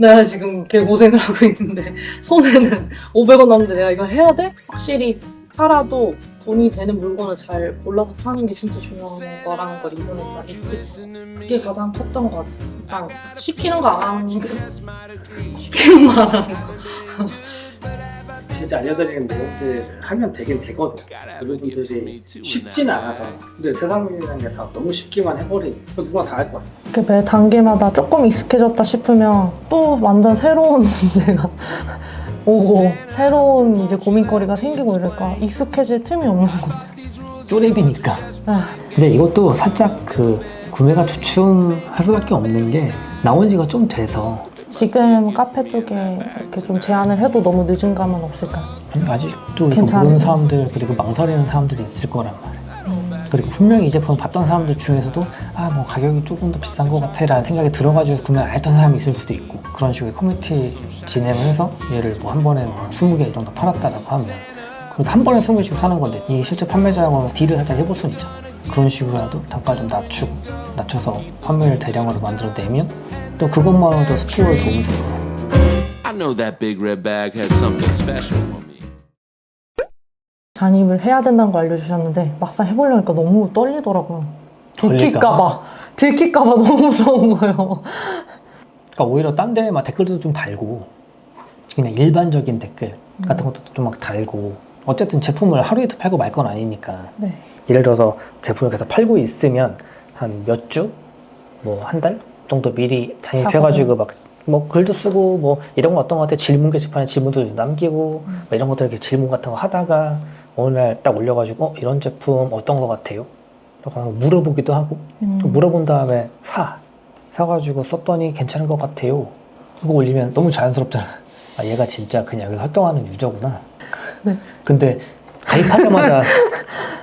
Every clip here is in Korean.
내가 지금 개고생을 하고 있는데 손에는 500원 남는데 내가 이걸 해야 돼? 확실히 팔아도 돈이 되는 물건을 잘 골라서 파는 게 진짜 중요한 거라는 걸 인터넷 많이 보겠죠. 그게 가장 컸던 것 같아. 일단 시키는 거 안 하는 거 시키는 거 안 하는 거. 진짜 알려드리는 내용들을 하면 되긴 되거든. 그분들이 쉽진 않아서. 근데 세상이라는 게 다 너무 쉽게만 해버리니 누구나 다 할 거야. 이렇게 매 단계마다 조금 익숙해졌다 싶으면 또 완전 새로운 문제가 오고 새로운 이제 고민거리가 생기고 이럴까 익숙해질 틈이 없는 것 같아요. 쪼렙이니까. 아, 근데 이것도 살짝 그 구매가 주춤할 수밖에 없는 게 나온 지가 좀 돼서 지금 카페 쪽에 이렇게 좀 제안을 해도 너무 늦은 감은 없을까요? 아직도 이거 괜찮아요. 모르는 사람들 그리고 망설이는 사람들이 있을 거란 말이에요. 그리고 분명히 이 제품을 봤던 사람들 중에서도 아 뭐 가격이 조금 더 비싼 것 같아 라는 생각이 들어가지고 구매 안 했던 사람이 있을 수도 있고 그런 식으로 커뮤니티 진행을 해서 얘를 뭐 한 번에 뭐 20개 정도 팔았다라고 하면 그래도 한 번에 20개씩 사는 건데 이 실제 판매자하고 딜을 살짝 해볼 수는 있잖아. 그런 식으로라도 단가 좀 낮춰서 판매를 대량으로 만들어내면 또 그것만으로도 스토어에 도움이 되고. I know that big red bag has something special for me. 잔입을 해야 된다는 거 알려주셨는데 막상 해보려니까 너무 떨리더라고요. 들킬까봐 너무 무서운 거예요. 그러니까 오히려 딴 데 막 댓글도 좀 달고 그냥 일반적인 댓글 같은 것도 좀 막 달고 어쨌든 제품을 하루 이틀 팔고 말 건 아니니까 네. 예를 들어서 제품을 계속 팔고 있으면 한 몇 주? 뭐 한 달 정도 미리 장입해가지고 막 뭐 글도 쓰고 뭐 이런 거 어떤 거 같아 질문 게시판에 질문도 남기고 뭐 이런 것들 이렇게 질문 같은 거 하다가 어느 날 딱 올려가지고 이런 제품 어떤 거 같아요? 그래서 물어보기도 하고 물어본 다음에 사가지고 썼더니 괜찮은 것 같아요. 그거 올리면 너무 자연스럽잖아. 아 얘가 진짜 그냥 여기서 활동하는 유저구나. 네. 근데 가입하자마자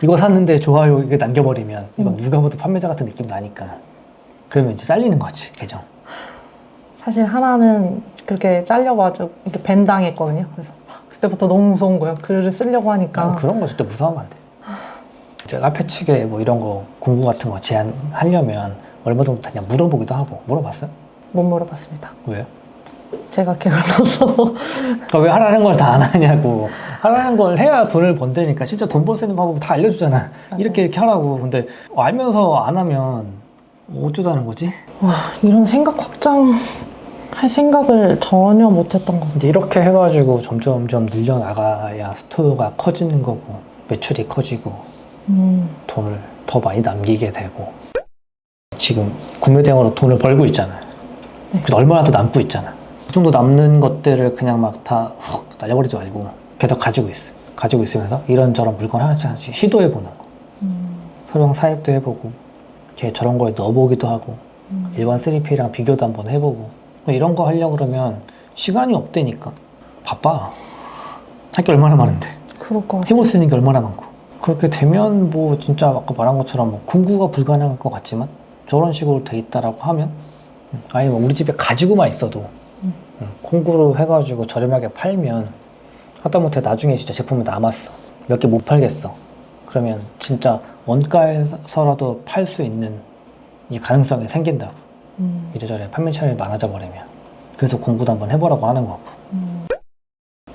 이거 샀는데 좋아요 이게 남겨버리면 이건 누가 봐도 판매자 같은 느낌 나니까 그러면 이제 잘리는 거지 계정. 사실 하나는 그렇게 잘려가지고 이렇게 밴 당했거든요. 그래서 그때부터 너무 무서운 거예요. 글을 쓰려고 하니까. 그런 거 절대 무서워하면 안 돼. 이제 카페 측에 뭐 이런 거 공구 같은 거 제안하려면 얼마 정도 되냐 물어보기도 하고. 물어봤어요? 못 물어봤습니다. 왜요? 제가 게을러서. 그러니까 왜 하라는 걸 다 안 하냐고. 하라는 걸 해야 돈을 번다니까. 진짜 돈 벌 수 있는 방법 다 알려주잖아. 이렇게 하라고. 근데 알면서 안 하면 어쩌자는 거지? 와, 이런 생각 확장할 생각을 전혀 못했던 것 같아요. 이제 이렇게 해가지고 점점 늘려나가야 스토어가 커지는 거고 매출이 커지고 돈을 더 많이 남기게 되고 지금 구매 대행으로 돈을 벌고 있잖아요. 네. 그래서 얼마나 더 남고 있잖아. 그 정도 남는 것들을 그냥 막 다 훅 날려버리지 말고 계속 가지고 있어. 가지고 있으면서 이런저런 물건 하나씩 시도해보는 거. 서명 사입도 해보고 걔 저런 거에 넣어보기도 하고 일반 3P랑 비교도 한번 해보고 이런 거 하려고 그러면 시간이 없다니까. 바빠. 할 게 얼마나 많은데. 그럴 것 같아요. 해볼 수 있는 게 얼마나 많고. 그렇게 되면 뭐 진짜 아까 말한 것처럼 뭐 공구가 불가능할 것 같지만 저런 식으로 돼 있다라고 하면 아니면 우리 집에 가지고만 있어도 공구로 해가지고 저렴하게 팔면 하다못해 나중에 진짜 제품이 남았어. 몇 개 못 팔겠어. 그러면 진짜 원가에서라도 팔 수 있는 이 가능성이 생긴다고. 이래저래 판매 차량이 많아져 버리면. 그래서 공부도 한번 해보라고 하는 거고.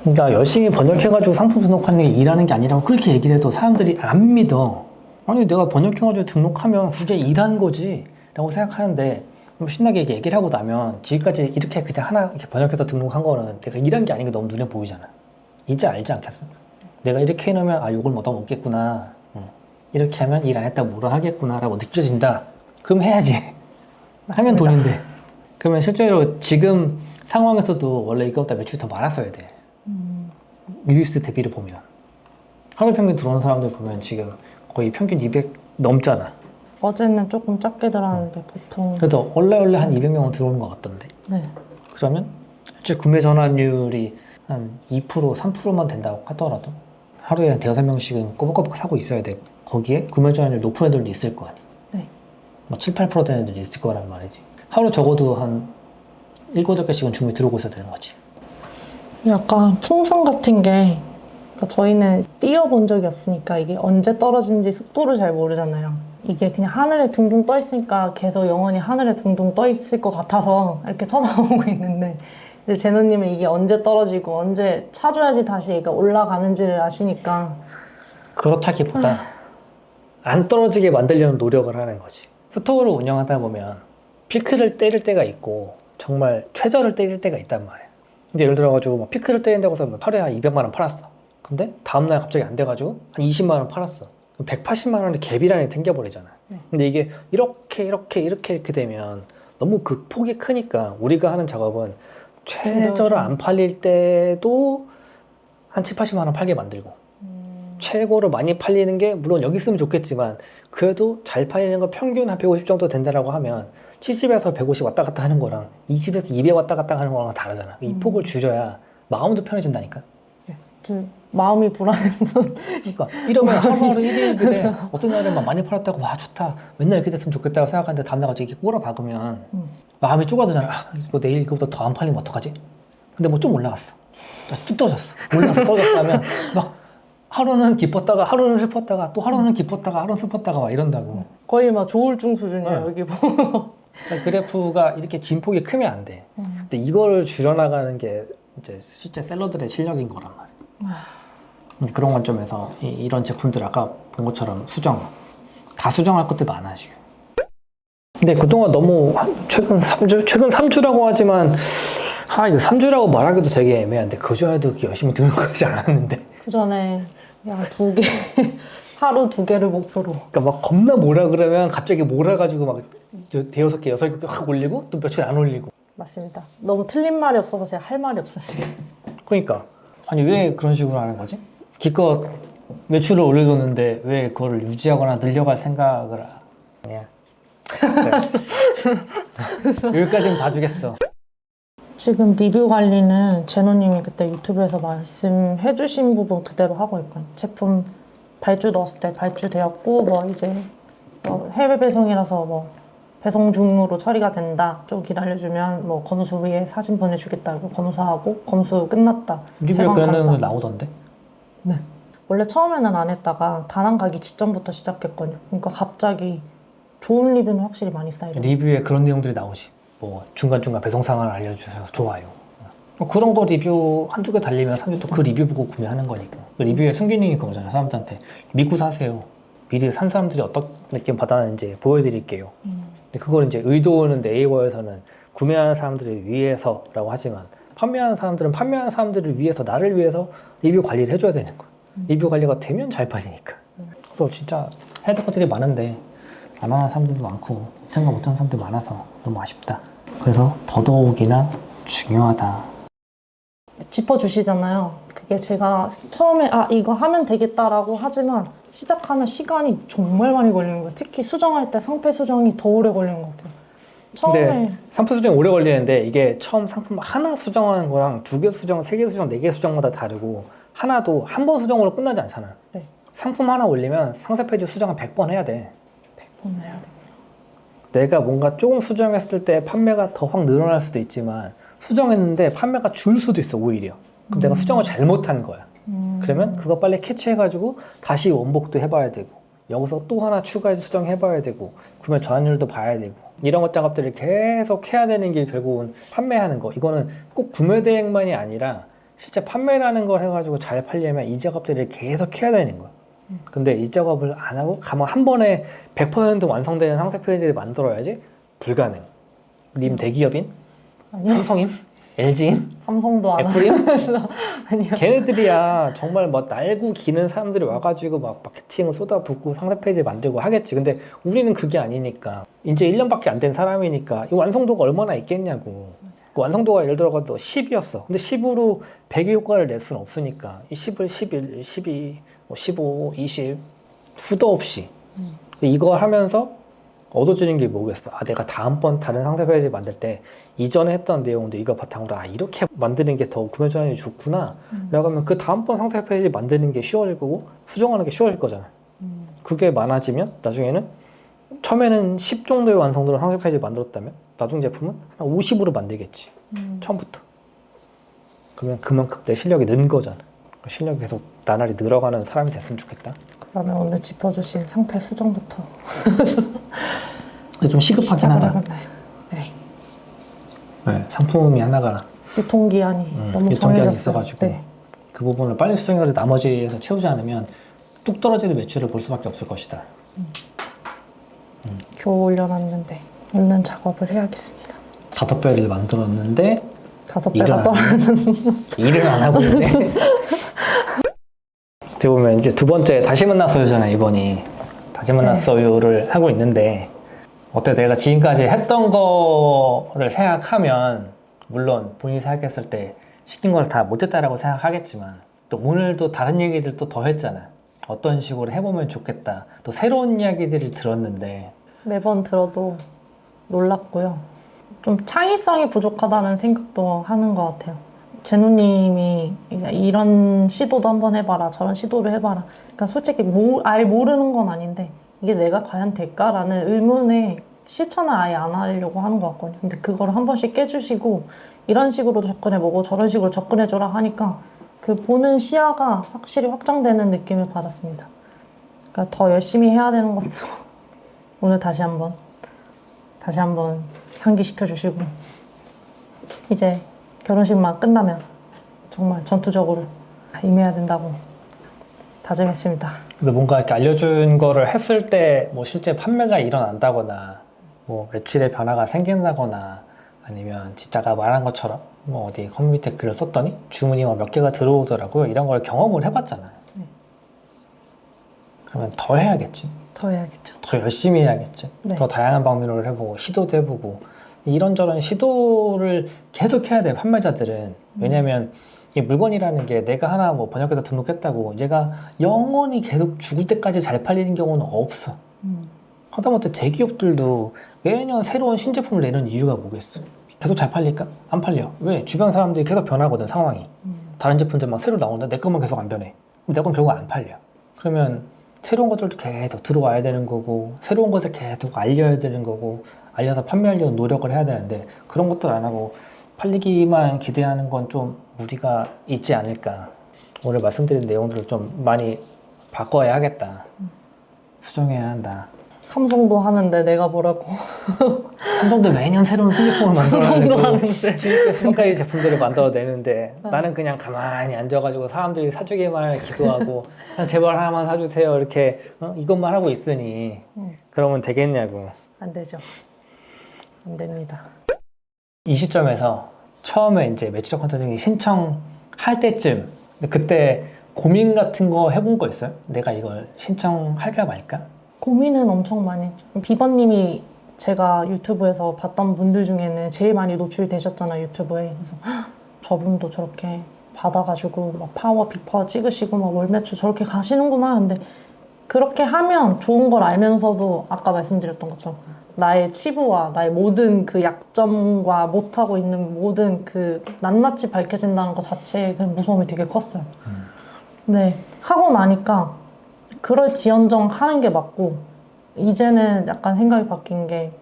그러니까 열심히 번역해가지고 상품 등록하는 게 일하는 게 아니라고 그렇게 얘기를 해도 사람들이 안 믿어. 아니 내가 번역해가지고 등록하면 그게 일한 거지 라고 생각하는데 신나게 얘기를 하고 나면 지금까지 이렇게 그냥 하나 이렇게 번역해서 등록한 거는 내가 일한 게 아닌 게 너무 눈에 보이잖아. 이제 알지 않겠어? 내가 이렇게 해놓으면 아 욕을 못 먹겠구나. 이렇게 하면 일 안 했다고 뭐라 하겠구나 라고 느껴진다. 그럼 해야지. 맞습니다. 하면 돈인데. 그러면 실제로 지금 상황에서도 원래 이거보다 매출이 더 많았어야 돼. 유입수 대비를 보면. 하루 평균 들어오는 사람들 보면 지금 거의 평균 200 넘잖아. 어제는 조금 적게 들어왔는데 보통. 그래도 원래 한 200명은 들어오는 것 같던데. 네. 그러면 실제 구매 전환율이 한 2%, 3%만 된다고 하더라도 하루에 한 대여섯 명씩은 꼬박꼬박 사고 있어야 되고 거기에 구매 전환율 높은 애들도 있을 거 아니야. 네. 뭐 7, 8% 되는 애들도 있을 거란 말이지. 하루 적어도 한 7, 8개씩은 주문이 들어오고 있어야 되는 거지. 약간 풍선 같은 게 그러니까 저희는 띄워본 적이 없으니까 이게 언제 떨어지는지 속도를 잘 모르잖아요. 이게 그냥 하늘에 둥둥 떠 있으니까 계속 영원히 하늘에 둥둥 떠 있을 것 같아서 이렇게 쳐다보고 있는데 이제 제노님은 이게 언제 떨어지고 언제 차줘야지 다시 얘가 올라가는지를 아시니까 그렇다기보다 안 떨어지게 만들려는 노력을 하는 거지. 스토어를 운영하다 보면 피크를 때릴 때가 있고 정말 최저를 때릴 때가 있단 말이야. 근데 예를 들어가지고 뭐 피크를 때린다고 해서 하루에 한 200만 원 팔았어. 근데 다음날 갑자기 안 돼가지고 한 20만 원 팔았어. 180만 원의 갭이라는 게 생겨버리잖아. 근데 이게 이렇게 되면 너무 그 폭이 크니까 우리가 하는 작업은 최저를 안 팔릴 때도 한 7, 80만 원 팔게 만들고 최고로 많이 팔리는 게 물론 여기 있으면 좋겠지만 그래도 잘 팔리는 거 평균 한 150 정도 된다라고 하면 70에서 150 왔다 갔다 하는 거랑 20에서 200 왔다 갔다 하는 거랑 다르잖아. 이 폭을 줄여야 마음도 편해진다니까. 마음이 불안해서 그러니까 이러면 하루하루 1일인데 어떤 날은 막 많이 팔았다고 와 좋다 맨날 이렇게 됐으면 좋겠다고 생각하는데 다음날 갑자기 이렇게 꼬라박으면 마음이 쪼가드잖아. 아, 이거 내일 이거보다 더 안 팔리면 어떡하지? 근데 뭐 좀 올라갔어. 다시 뚝 떨어졌어. 올라가서 떨어졌다면 막 하루는 기뻤다가 하루는 슬펐다가 또 하루는 기뻤다가 하루는 슬펐다가 막 이런다고. 거의 막 조울증 수준이에요. 네. 여기 보면 그러니까 그래프가 이렇게 진폭이 크면 안 돼. 근데 이거를 줄여나가는 게 이제 실제 셀러들의 실력인 거란 말이야. 근데 그런 관점에서 이런 제품들 아까 본 것처럼 수정 다 수정할 것들 많아 지금. 근데 그동안 너무 최근 3주라고 하지만 이거 3주라고 말하기도 되게 애매한데 그 전에도 이렇게 열심히 등록하지 않았는데 그 전에 그냥 2개 하루 2개를 목표로. 그러니까 막 겁나 뭐라 그러면 갑자기 몰아가지고 막 6개, 6개 확 올리고 또 며칠 안 올리고. 맞습니다. 너무 틀린 말이 없어서 제가 할 말이 없어요 지금. 그러니까 아니 왜 그런 식으로 하는 거지? 기껏 매출을 올려줬는데 왜 그거를 유지하거나 늘려갈 생각을 하냐. 여기까지는 봐주겠어. 지금 리뷰 관리는 제노님이 그때 유튜브에서 말씀해주신 부분 그대로 하고 있거든요. 제품 발주 넣었을 때 발주되었고 뭐 이제 뭐 해외 배송이라서 뭐 배송 중으로 처리가 된다. 좀 기다려주면 뭐 검수 후에 사진 보내주겠다고 검수하고 검수 끝났다. 리뷰에 세관 그런 간다. 내용도 나오던데? 네. 원래 처음에는 안 했다가 단안 가기 직전부터 시작했거든요. 그러니까 갑자기 좋은 리뷰는 확실히 많이 쌓이더라고요. 리뷰에 그런 내용들이 나오지. 뭐 중간중간 배송 상황을 알려주셔서 좋아요. 그런 거 리뷰 한두 개 달리면 사람들이 또 그 리뷰 보고 구매하는 거니까. 그 리뷰의 순기능이 그거잖아요. 사람들한테 믿고 사세요. 미리 산 사람들이 어떤 느낌 받았는지 보여드릴게요. 근데 그걸 이제 의도는 네이버에서는 구매하는 사람들을 위해서라고 하지만 판매하는 사람들은 판매하는 사람들을 위해서 나를 위해서 리뷰 관리를 해줘야 되는 거야. 리뷰 관리가 되면 잘 팔리니까. 그래서 진짜 해야 될 것들이 많은데 안 하는 사람들도 많고 생각 못하는 사람들도 많아서 너무 아쉽다. 그래서 더더욱이나 중요하다. 짚어주시잖아요. 그게 제가 처음에 이거 하면 되겠다라고 하지만 시작하면 시간이 정말 많이 걸리는 거예요. 특히 수정할 때 상표 수정이 더 오래 걸리는 것 같아요. 처음에 근데 상표 수정이 오래 걸리는데 이게 처음 상품 하나 수정하는 거랑 2개 수정, 3개 수정, 4개 수정마다 다르고 하나도 한 번 수정으로 끝나지 않잖아. 네. 상품 하나 올리면 상세 페이지 수정을 100번 해야 돼. 100번 해야 돼요. 내가 뭔가 조금 수정했을 때 판매가 더 확 늘어날 수도 있지만 수정했는데 판매가 줄 수도 있어 오히려. 그럼 내가 수정을 잘못한 거야. 그러면 그거 빨리 캐치해가지고 다시 원복도 해봐야 되고 여기서 또 하나 추가해서 수정해봐야 되고 구매 전환율도 봐야 되고 이런 것 작업들을 계속 해야 되는 게 결국은 판매하는 거. 이거는 꼭 구매 대행만이 아니라 실제 판매라는 걸 해가지고 잘 팔려면 이 작업들을 계속 해야 되는 거야. 근데 이 작업을 안 하고 가만 한 번에 100% 완성되는 상세 페이지를 만들어야지 불가능. 님 대기업인? 아니요. 삼성임? LG임? 삼성도 안 애플임? 아니요. 걔네들이야 정말 막 날고 기는 사람들이 와가지고 막 마케팅을 쏟아붓고 상세 페이지 만들고 하겠지. 근데 우리는 그게 아니니까 이제 1년밖에 안 된 사람이니까 이 완성도가 얼마나 있겠냐고. 그 완성도가 예를 들어서 10이었어. 근데 10으로 100의 효과를 낼 수는 없으니까 이 10을 11, 12, 15, 20 수도 없이 이거 하면서 얻어지는 게 뭐겠어? 내가 다음번 다른 상세 페이지 만들 때 이전에 했던 내용도 이거 바탕으로 이렇게 만드는 게 더 구매 전환이 좋구나 라고 하면 그 다음번 상세 페이지 만드는 게 쉬워질 거고 수정하는 게 쉬워질 거잖아. 그게 많아지면 나중에는 처음에는 10 정도의 완성도로 상세 페이지 만들었다면 나중 제품은 한 50으로 만들겠지. 처음부터. 그러면 그만큼 내 실력이 는 거잖아. 실력이 계속 나날이 늘어가는 사람이 됐으면 좋겠다. 그러면 오늘 짚어주신 상태 수정부터 좀 시급하긴 시작을 하다. 해봤나요? 네. 네, 상품이 하나가 유통기한이 너무 유통기한이 정해졌어요. 있어가지고 네. 그 부분을 빨리 수정해서 나머지에서 채우지 않으면 뚝 떨어지는 매출을 볼 수밖에 없을 것이다. 겨우 올려놨는데 얼른 작업을 해야겠습니다. 5배를 만들었는데 5배가 일은 안 떨어지는 일을 안 하고 있네. 어떻게 보면 이제 두 번째 다시 만났어요잖아 이번이. 다시 만났어요를 하고 있는데 어때 내가 지금까지 했던 거를 생각하면 물론 본인이 생각했을 때 시킨 걸 다 못했다라고 생각하겠지만 또 오늘도 다른 얘기들도 더 했잖아. 어떤 식으로 해보면 좋겠다. 또 새로운 이야기들을 들었는데 매번 들어도 놀랍고요. 좀 창의성이 부족하다는 생각도 하는 것 같아요. 제노님이 이제 이런 시도도 한번 해봐라, 저런 시도를 해봐라. 그러니까 솔직히 아예 모르는 건 아닌데 이게 내가 과연 될까라는 의문에 실천을 아예 안 하려고 하는 것 같거든요. 근데 그거를 한 번씩 깨주시고 이런 식으로도 접근해보고 저런 식으로 접근해줘라 하니까 그 보는 시야가 확실히 확장되는 느낌을 받았습니다. 그러니까 더 열심히 해야 되는 것도 오늘 다시 한번 상기시켜 주시고 이제 결혼식만 끝나면 정말 전투적으로 임해야 된다고 다짐했습니다. 근데 뭔가 이렇게 알려준 거를 했을 때 뭐 실제 판매가 일어난다거나 뭐 매출의 변화가 생긴다거나 아니면 진짜가 말한 것처럼 뭐 어디 커뮤니티에 글을 썼더니 주문이 몇 개가 들어오더라고요. 이런 걸 경험을 해봤잖아요. 네. 그러면 더 해야겠지. 더 해야겠죠. 더 열심히 해야겠지. 네. 더 다양한 방면으로 해보고 시도도 해보고 이런저런 시도를 계속 해야 돼요. 판매자들은. 왜냐면 이 물건이라는 게 내가 하나 뭐 번역해서 등록했다고 얘가 영원히 계속 죽을 때까지 잘 팔리는 경우는 없어. 하다못해 대기업들도 매년 새로운 신제품을 내는 이유가 뭐겠어? 계속 잘 팔릴까? 안 팔려. 왜? 주변 사람들이 계속 변하거든, 상황이. 다른 제품들 막 새로 나오는데 내 것만 계속 안 변해. 그럼 내 건 결국 안 팔려. 그러면 새로운 것들도 계속 들어와야 되는 거고 새로운 것을 계속 알려야 되는 거고 알려서 판매하려는 노력을 해야 되는데 그런 것들 안 하고 팔리기만 기대하는 건 좀 무리가 있지 않을까. 오늘 말씀드린 내용들을 좀 많이 바꿔야 하겠다. 수정해야 한다. 삼성도 하는데 내가 뭐라고. 삼성도 매년 새로운 신제품을 삼성도 만들어내고 하는데. 수십 가지 제품들을 만들어내는데 나는 그냥 가만히 앉아가지고 사람들이 사주기만 기도하고 그냥 제발 하나만 사주세요 이렇게 이것만 하고 있으니 그러면 되겠냐고. 안 되죠. 안 됩니다. 이 시점에서 처음에 이제 매출적 컨설팅 신청할 때쯤 그때 고민 같은 거 해본 거 있어요? 내가 이걸 신청할까 말까? 고민은 엄청 많이 했죠. 비버님이 제가 유튜브에서 봤던 분들 중에는 제일 많이 노출이 되셨잖아요, 유튜브에. 그래서 헉, 저분도 저렇게 받아가지고 막 파워, 빅파워 찍으시고 막 월 매출 저렇게 가시는구나. 근데 그렇게 하면 좋은 걸 알면서도 아까 말씀드렸던 것처럼 나의 치부와 나의 모든 그 약점과 못하고 있는 모든 그 낱낱이 밝혀진다는 것 자체의 그 무서움이 되게 컸어요. 네, 하고 나니까 그럴지언정 하는 게 맞고 이제는 약간 생각이 바뀐 게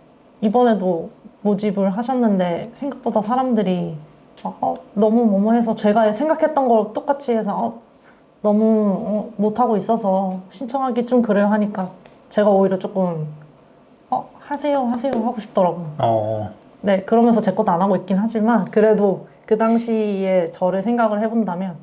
이번에도 모집을 하셨는데 생각보다 사람들이 너무 뭐뭐해서 제가 생각했던 걸 똑같이 해서 너무 못하고 있어서 신청하기 좀 그래요 하니까 제가 오히려 조금 하세요 하고 싶더라고요. 네, 그러면서 제 것도 안 하고 있긴 하지만 그래도 그 당시에 저를 생각을 해본다면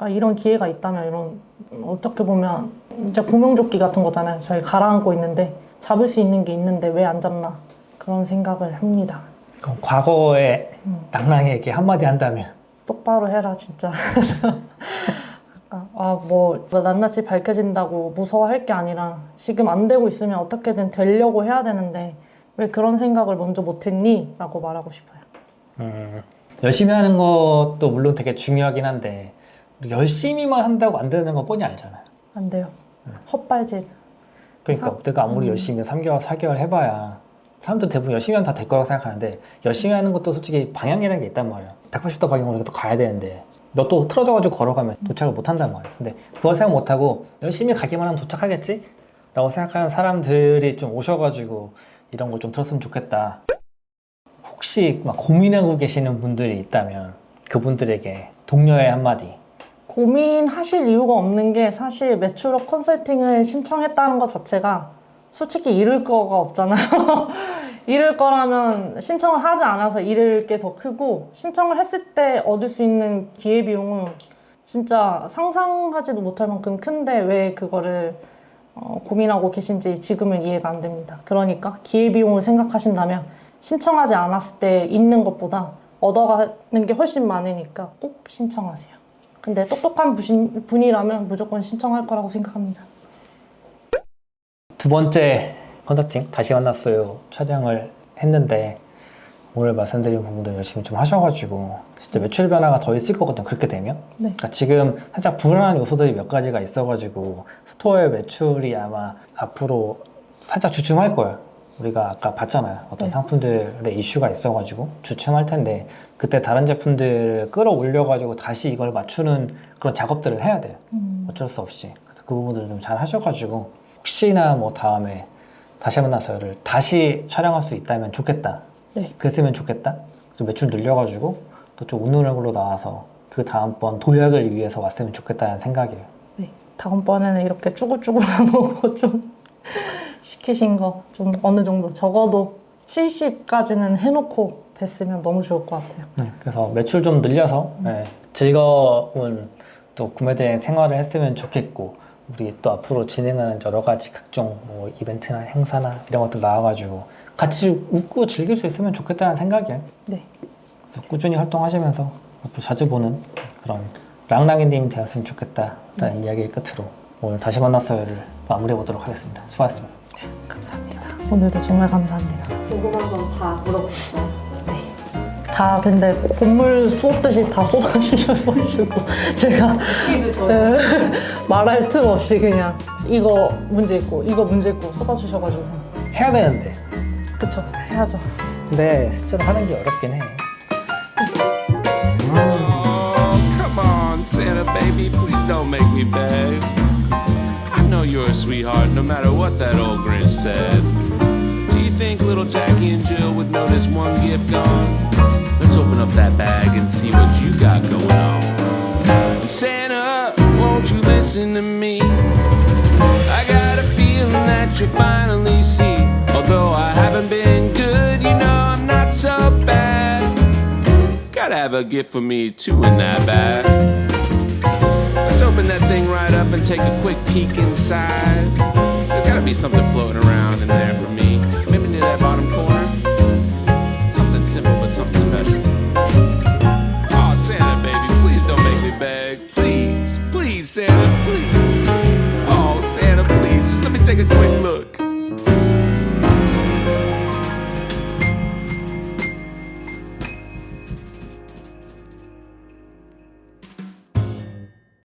이런 기회가 있다면 이런 어떻게 보면 진짜 구명조끼 같은 거잖아요. 저희 가라앉고 있는데 잡을 수 있는 게 있는데 왜 안 잡나 그런 생각을 합니다. 그럼 과거에 낭낭에게 한마디 한다면? 똑바로 해라 진짜. 뭐 낱낱이 밝혀진다고 무서워할 게 아니라 지금 안 되고 있으면 어떻게든 되려고 해야 되는데 왜 그런 생각을 먼저 못했니? 라고 말하고 싶어요. 열심히 하는 것도 물론 되게 중요하긴 한데 열심히만 한다고 안 되는 건 뻔히 알잖아요. 안 돼요. 헛발질. 그러니까 내가 아무리 열심히 3개월, 4개월 해봐야 사람들 대부분 열심히 하면 다 될 거라고 생각하는데 열심히 하는 것도 솔직히 방향이라는 게 있단 말이야. 180도 방향으로 또 가야 되는데 너 또 틀어져가지고 걸어가면 도착을 못 한단 말이야. 근데 그걸 생각 못 하고 열심히 가기만 하면 도착하겠지? 라고 생각하는 사람들이 좀 오셔가지고 이런 걸 좀 들었으면 좋겠다. 혹시 막 고민하고 계시는 분들이 있다면 그분들에게 동료의 한마디 고민하실 이유가 없는 게 사실 매출업 컨설팅을 신청했다는 것 자체가 솔직히 잃을 거가 없잖아요. 잃을 거라면 신청을 하지 않아서 잃을 게 더 크고 신청을 했을 때 얻을 수 있는 기회비용은 진짜 상상하지도 못할 만큼 큰데 왜 그거를 고민하고 계신지 지금은 이해가 안 됩니다. 그러니까 기회비용을 생각하신다면 신청하지 않았을 때 있는 것보다 얻어가는 게 훨씬 많으니까 꼭 신청하세요. 근데 똑똑한 분이라면 무조건 신청할 거라고 생각합니다. 두 번째 컨설팅 다시 만났어요 촬영을 했는데 오늘 말씀드린 부분들 열심히 좀 하셔가지고 진짜 매출 변화가 더 있을 거거든요. 그렇게 되면 네. 그러니까 지금 살짝 불안한 요소들이 몇 가지가 있어가지고 스토어의 매출이 아마 앞으로 살짝 주춤할 거예요. 우리가 아까 봤잖아요. 어떤 네. 상품들의 이슈가 있어가지고 주춤할 텐데 그때 다른 제품들 끌어올려가지고 다시 이걸 맞추는 그런 작업들을 해야 돼요. 어쩔 수 없이. 그래서 그 부분들을 좀 잘 하셔가지고 혹시나 뭐 다음에 다시 만나서를 다시 촬영할 수 있다면 좋겠다. 네. 그랬으면 좋겠다. 좀 매출 늘려가지고 또 좀 웃는 얼굴로 나와서 그 다음번 도약을 위해서 왔으면 좋겠다는 생각이에요. 네. 다음번에는 이렇게 쭈글쭈글한 거 좀 시키신 거 좀 어느 정도 적어도 70까지는 해놓고 됐으면 너무 좋을 것 같아요. 그래서 매출 좀 늘려서 즐거운 또 구매대 생활을 했으면 좋겠고 우리 또 앞으로 진행하는 여러 가지 각종 뭐 이벤트나 행사나 이런 것들 나와가지고 같이 웃고 즐길 수 있으면 좋겠다는 생각이에요. 네. 그래서 꾸준히 활동하시면서 앞으로 자주 보는 그런 랑랑이님이 되었으면 좋겠다라는 이야기를 끝으로 오늘 다시 만났어요를 마무리해 보도록 하겠습니다. 수고하셨습니다. 감사합니다. 오늘도 정말 감사합니다. 궁금한 건 다 물어봤어요. 다 근데 본물 쏟듯이 다 쏟아주셔가지고 제가 웃기도 좋아요. 말할 틈 없이 그냥 이거 문제 있고 이거 문제 있고 쏟아주셔가지고 해야 되는데 그쵸 해야죠. 근데 실제로 하는 게 어렵긴 해. Come on, Santa baby, please don't make me beg. I know you're a sweetheart, no matter what that old Grinch said. Do you think little Jackie and Jill would notice one gift gone? Let's open up that bag and see what you got going on. And Santa, won't you listen to me? I got a feeling that you'll finally see. Although I haven't been good, you know I'm not so bad. Gotta have a gift for me too in that bag. Let's open that thing right up and take a quick peek inside. There's gotta be something floating around in there for me.